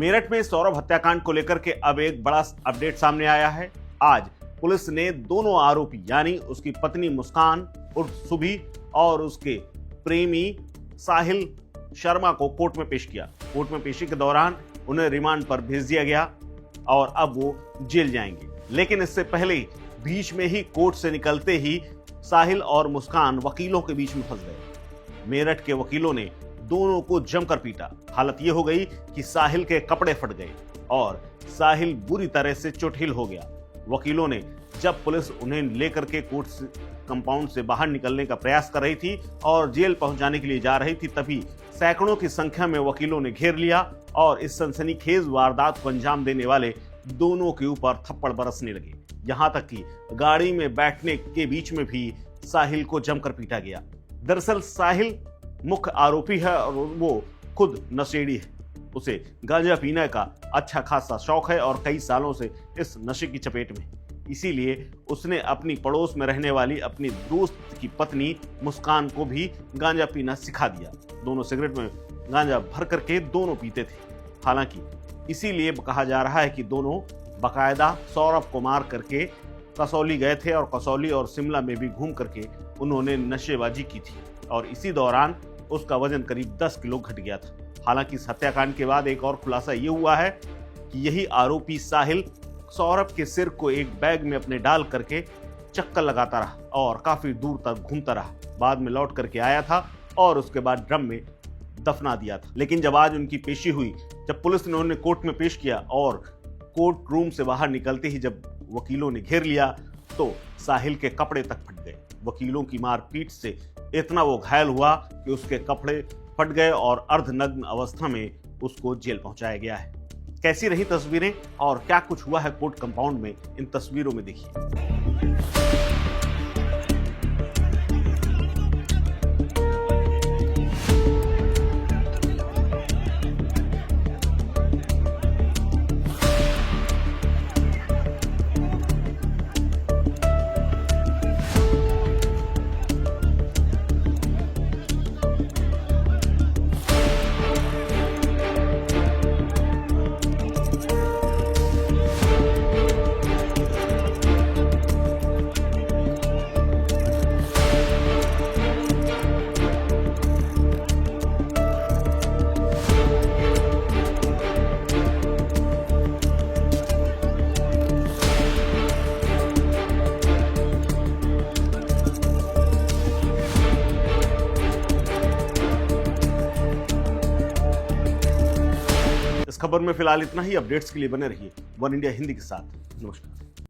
मेरठ में सौरभ हत्याकांड को लेकर के अब एक बड़ा अपडेट सामने आया है। आज पुलिस ने दोनों आरोपी यानी उसकी पत्नी मुस्कान उर्फ सुभी और उसके प्रेमी साहिल शर्मा को कोर्ट में पेश किया। कोर्ट में पेशी के दौरान उन्हें रिमांड पर भेज दिया गया और अब वो जेल जाएंगे। लेकिन इससे पहले बीच में ही कोर्ट से निकलते ही साहिल और मुस्कान वकीलों के बीच में फंस गए। मेरठ के वकीलों ने दोनों को जमकर पीटा। हालत यह हो गई कि साहिल के कपड़े फट गए और साहिल बुरी तरह से चोटिल हो गया। वकीलों ने जब पुलिस उन्हें लेकर के कोर्ट कंपाउंड से बाहर निकलने का प्रयास कर रही थी और जेल पहुंचाने के लिए जा रही थी, तभी सैकड़ों की संख्या में वकीलों ने घेर लिया और इस सनसनीखेज वारदात को अंजाम देने वाले दोनों के ऊपर थप्पड़ बरसने लगे। यहां तक कि गाड़ी में बैठने के बीच में भी साहिल को जमकर पीटा गया। दरअसल साहिल मुख्य आरोपी है और वो खुद नशेड़ी है। उसे गांजा पीने का अच्छा खासा शौक है और कई सालों से इस नशे की चपेट में। इसीलिए उसने अपनी पड़ोस में रहने वाली अपनी दोस्त की पत्नी मुस्कान को भी गांजा पीना सिखा दिया। दोनों सिगरेट में गांजा भर करके दोनों पीते थे। हालांकि इसीलिए कहा जा रहा है कि दोनों बाकायदा सौरभ को मार करके कसौली गए थे और कसौली और शिमला में भी घूम करके उन्होंने नशेबाजी की थी और इसी दौरान उसका वजन करीब 10 किलो घट गया था। हालांकि इस हत्याकांड के बाद एक और खुलासा ये हुआ है कि यही आरोपी साहिल सौरभ के सिर को एक बैग में अपने डाल करके चक्कर लगाता रहा और काफी दूर तक घूमता रहा। बाद में लौट करके आया था और उसके बाद ड्रम में दफना दिया था। लेकिन जब आज उनकी पेशी हुई, जब पुलिस ने उन्हें कोर्ट में पेश किया और कोर्ट रूम से बाहर निकलते ही जब वकीलों ने घेर लिया तो साहिल के कपड़े तक फट गए। वकीलों की मारपीट से इतना वो घायल हुआ कि उसके कपड़े फट गए और अर्धनग्न अवस्था में उसको जेल पहुंचाया गया है। कैसी रही तस्वीरें और क्या कुछ हुआ है कोर्ट कंपाउंड में, इन तस्वीरों में देखिए। इस खबर में फिलहाल इतना ही। अपडेट्स के लिए बने रहिए वन इंडिया हिंदी के साथ। नमस्कार।